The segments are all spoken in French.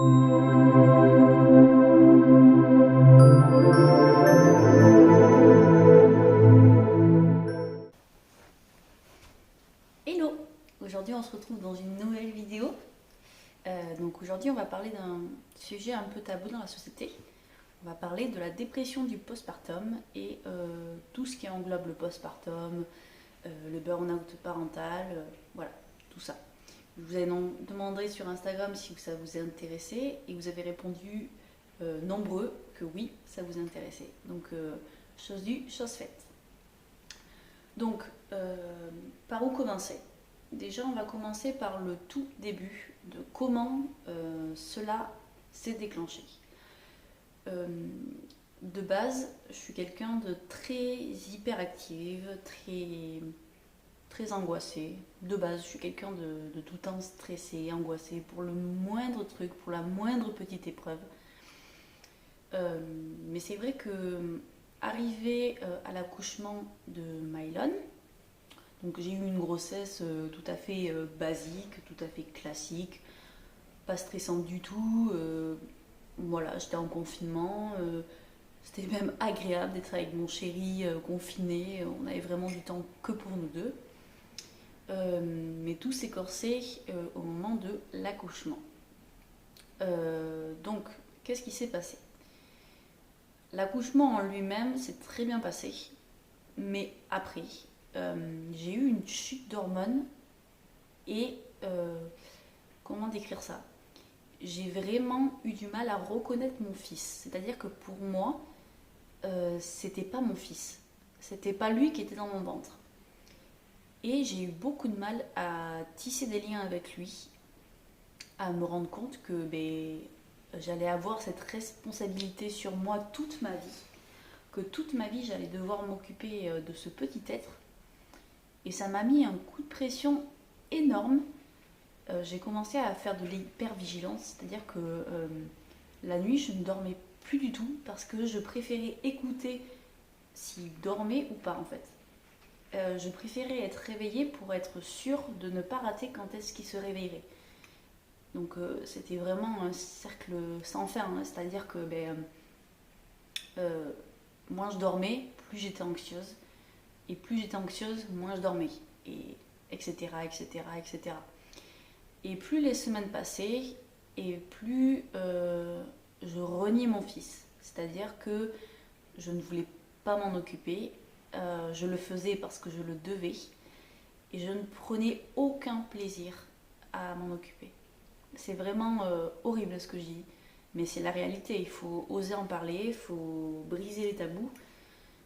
Hello! Aujourd'hui on se retrouve dans une nouvelle vidéo. Donc aujourd'hui on va parler d'un sujet un peu tabou dans la société. On va parler de la dépression du postpartum et tout ce qui englobe le postpartum, le burn-out parental, voilà, tout ça. Je vous ai demandé sur Instagram si ça vous intéressait et vous avez répondu nombreux que oui, ça vous intéressait. Donc chose due, chose faite. Donc par où commencer? Déjà, on va commencer par le tout début de comment cela s'est déclenché. De base, je suis quelqu'un de très hyperactive, très angoissée. De base, je suis quelqu'un de tout le temps stressé, angoissé pour le moindre truc, pour la moindre petite épreuve. Mais c'est vrai que arrivé à l'accouchement de Mylon, donc j'ai eu une grossesse tout à fait basique, tout à fait classique, pas stressante du tout. Voilà, j'étais en confinement. C'était même agréable d'être avec mon chéri confiné. On avait vraiment du temps que pour nous deux. Mais tout s'est corsé au moment de l'accouchement. Donc, qu'est-ce qui s'est passé? L'accouchement en lui-même s'est très bien passé. Mais après, j'ai eu une chute d'hormones et comment décrire ça? J'ai vraiment eu du mal à reconnaître mon fils. C'est-à-dire que pour moi, c'était pas mon fils. C'était pas lui qui était dans mon ventre. Et j'ai eu beaucoup de mal à tisser des liens avec lui, à me rendre compte que j'allais avoir cette responsabilité sur moi toute ma vie, que toute ma vie j'allais devoir m'occuper de ce petit être. Et ça m'a mis un coup de pression énorme. J'ai commencé à faire de l'hypervigilance, c'est-à-dire que la nuit je ne dormais plus du tout parce que je préférais écouter s'il dormait ou pas en fait. Je préférais être réveillée pour être sûre de ne pas rater quand est-ce qu'il se réveillerait. Donc c'était vraiment un cercle sans fin, hein, c'est-à-dire que moins je dormais, plus j'étais anxieuse, et plus j'étais anxieuse, moins je dormais, et etc. etc. etc. Et plus les semaines passaient, et plus je reniais mon fils. C'est-à-dire que je ne voulais pas m'en occuper, je le faisais parce que je le devais, et je ne prenais aucun plaisir à m'en occuper. C'est vraiment horrible ce que je dis, mais c'est la réalité. Il faut oser en parler, il faut briser les tabous,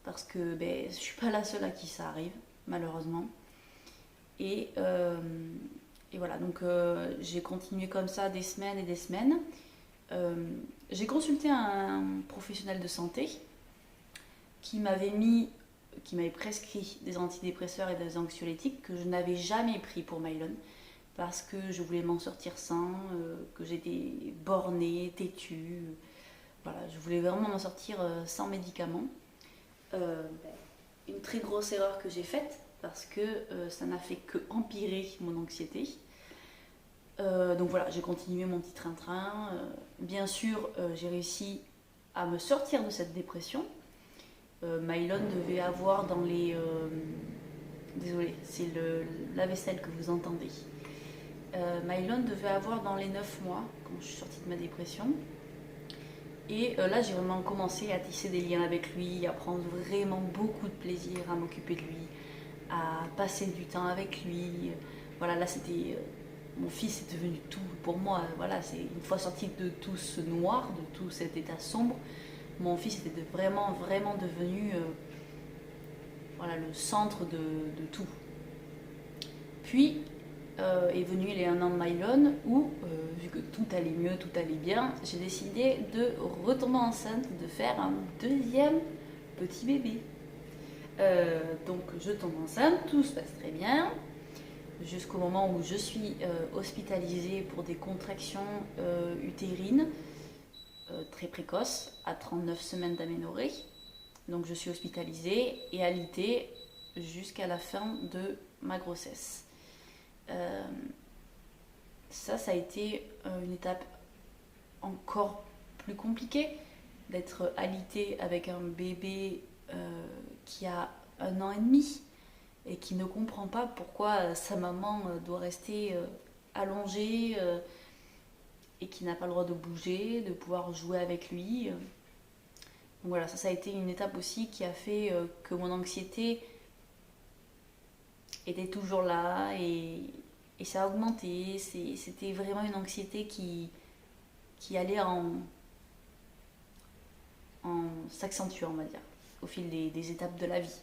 parce que je ne suis pas la seule à qui ça arrive, malheureusement. Et, euh, et voilà, donc j'ai continué comme ça des semaines et des semaines. J'ai consulté un professionnel de santé qui m'avait prescrit des antidépresseurs et des anxiolytiques que je n'avais jamais pris pour Mylon parce que je voulais m'en sortir sans, que j'étais bornée, têtue. Voilà, je voulais vraiment m'en sortir sans médicaments. Une très grosse erreur que j'ai faite parce que ça n'a fait que empirer mon anxiété. Donc voilà, j'ai continué mon petit train-train. Bien sûr, j'ai réussi à me sortir de cette dépression. Mylon devait avoir dans les... désolée, c'est la vaisselle que vous entendez. Mylon devait avoir dans les 9 mois quand je suis sortie de ma dépression. Et là, j'ai vraiment commencé à tisser des liens avec lui, à prendre vraiment beaucoup de plaisir à m'occuper de lui, à passer du temps avec lui. Voilà, là, c'était... mon fils est devenu tout pour moi. Voilà, c'est une fois sorti de tout ce noir, de tout cet état sombre, mon fils était vraiment, vraiment devenu voilà, le centre de tout. Puis est venu les 1 an de Mylon où, vu que tout allait mieux, tout allait bien, j'ai décidé de retomber enceinte, de faire un deuxième petit bébé. Donc je tombe enceinte, tout se passe très bien, jusqu'au moment où je suis hospitalisée pour des contractions utérines très précoces, à 39 semaines d'aménorrhée. Donc je suis hospitalisée et alitée jusqu'à la fin de ma grossesse. Ça a été une étape encore plus compliqué d'être alité avec un bébé qui a 1 an et demi et qui ne comprend pas pourquoi sa maman doit rester allongée et qui n'a pas le droit de bouger, de pouvoir jouer avec lui. Donc voilà, ça a été une étape aussi qui a fait que mon anxiété était toujours là et ça a augmenté. C'était vraiment une anxiété qui allait en s'accentuant, on va dire, au fil des étapes de la vie.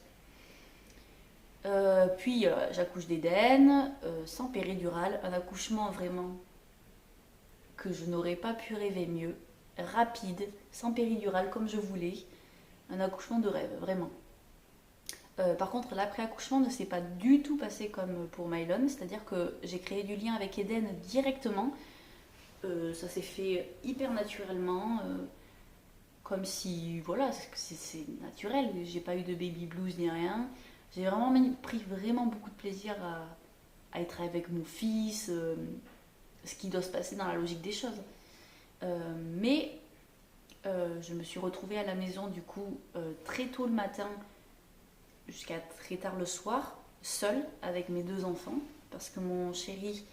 Puis j'accouche d'Éden, sans péridurale, un accouchement vraiment que je n'aurais pas pu rêver mieux, rapide, sans péridurale comme je voulais, un accouchement de rêve, vraiment. Par contre, l'après-accouchement ne s'est pas du tout passé comme pour Mylon, c'est-à-dire que j'ai créé du lien avec Eden directement. Ça s'est fait hyper naturellement, comme si, voilà, c'est naturel, j'ai pas eu de baby blues ni rien. J'ai vraiment pris vraiment beaucoup de plaisir à être avec mon fils, ce qui doit se passer dans la logique des choses. Mais je me suis retrouvée à la maison du coup très tôt le matin jusqu'à très tard le soir, seule avec mes 2 enfants, parce que mon chéri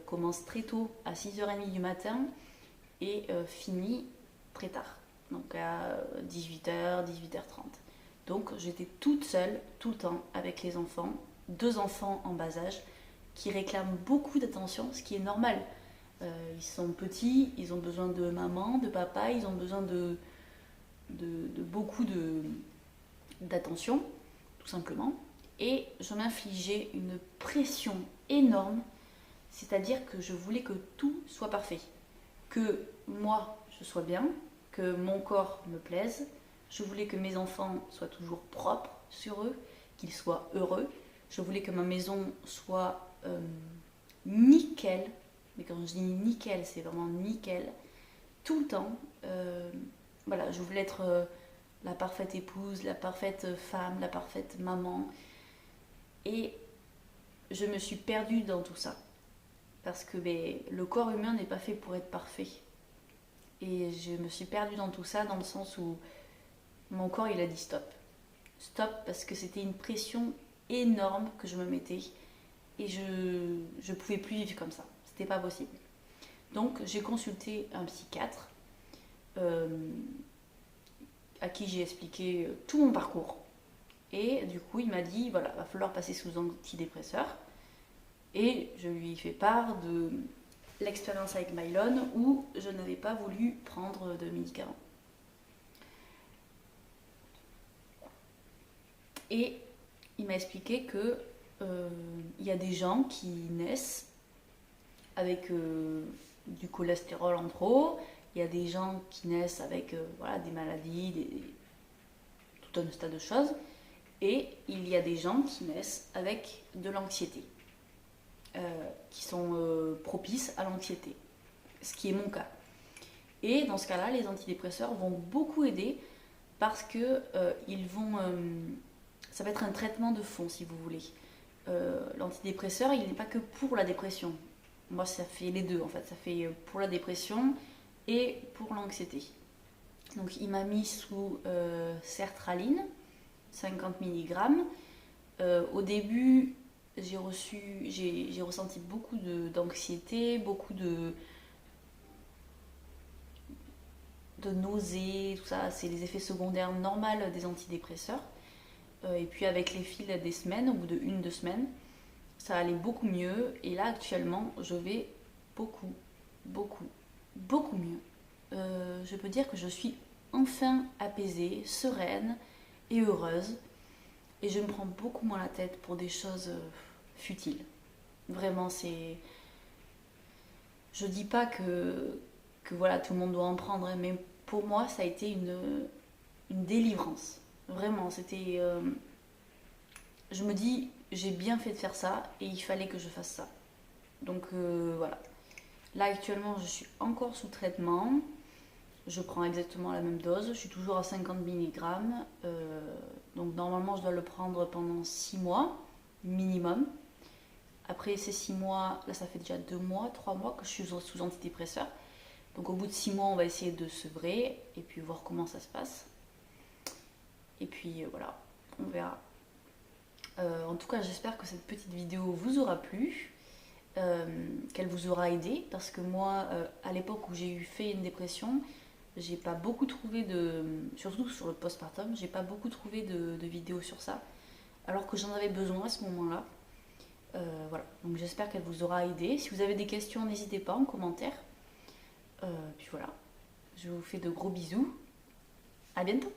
commence très tôt à 6h30 du matin et finit très tard, donc à 18h, 18h30. Donc j'étais toute seule, tout le temps, avec les enfants, 2 enfants en bas âge, qui réclament beaucoup d'attention, ce qui est normal. Ils sont petits, ils ont besoin de maman, de papa, ils ont besoin de beaucoup d'attention, tout simplement. Et je m'infligeais une pression énorme, c'est-à-dire que je voulais que tout soit parfait. Que moi, je sois bien, que mon corps me plaise. Je voulais que mes enfants soient toujours propres sur eux, qu'ils soient heureux. Je voulais que ma maison soit nickel. Mais quand je dis nickel, c'est vraiment nickel. Tout le temps. Voilà, je voulais être la parfaite épouse, la parfaite femme, la parfaite maman. Et je me suis perdue dans tout ça. Parce que le corps humain n'est pas fait pour être parfait. Et je me suis perdue dans tout ça, dans le sens où mon corps il a dit stop. Stop, parce que c'était une pression énorme que je me mettais. Et je pouvais plus vivre comme ça. C'était pas possible. Donc j'ai consulté un psychiatre à qui j'ai expliqué tout mon parcours. Et du coup il m'a dit voilà, va falloir passer sous antidépresseurs. Et je lui ai fait part de l'expérience avec Mylon où je n'avais pas voulu prendre de médicaments. Et il m'a expliqué que il y a des gens qui naissent avec du cholestérol en trop, il y a des gens qui naissent avec voilà, des maladies, tout un tas de choses, et il y a des gens qui naissent avec de l'anxiété, qui sont propices à l'anxiété, ce qui est mon cas. Et dans ce cas-là, les antidépresseurs vont beaucoup aider parce que ça va être un traitement de fond si vous voulez. L'antidépresseur, il n'est pas que pour la dépression. Moi, ça fait les deux en fait. Ça fait pour la dépression et pour l'anxiété. Donc, il m'a mis sous sertraline, 50 mg. Au début, j'ai ressenti beaucoup d'anxiété, beaucoup de nausées, tout ça. C'est les effets secondaires normaux des antidépresseurs. Et puis avec les fils des semaines, au bout de 1-2 semaines, ça allait beaucoup mieux. Et là actuellement, je vais beaucoup mieux. Je peux dire que je suis enfin apaisée, sereine et heureuse. Et je me prends beaucoup moins la tête pour des choses futiles. Vraiment, c'est... Je dis pas que voilà, tout le monde doit en prendre, hein, mais pour moi, ça a été une délivrance. Vraiment, c'était... je me dis, j'ai bien fait de faire ça et il fallait que je fasse ça. Donc voilà. Là actuellement, je suis encore sous traitement. Je prends exactement la même dose. Je suis toujours à 50 mg. Donc normalement, je dois le prendre pendant 6 mois minimum. Après ces 6 mois, là ça fait déjà 2 mois, 3 mois que je suis sous antidépresseur. Donc au bout de 6 mois, on va essayer de sevrer et puis voir comment ça se passe. Et puis voilà, on verra. En tout cas, j'espère que cette petite vidéo vous aura plu, qu'elle vous aura aidé, parce que moi, à l'époque où j'ai fait une dépression, j'ai pas beaucoup trouvé surtout sur le postpartum, j'ai pas beaucoup trouvé de vidéos sur ça, alors que j'en avais besoin à ce moment-là. Voilà, donc j'espère qu'elle vous aura aidé. Si vous avez des questions, n'hésitez pas en commentaire. Puis voilà, je vous fais de gros bisous. À bientôt.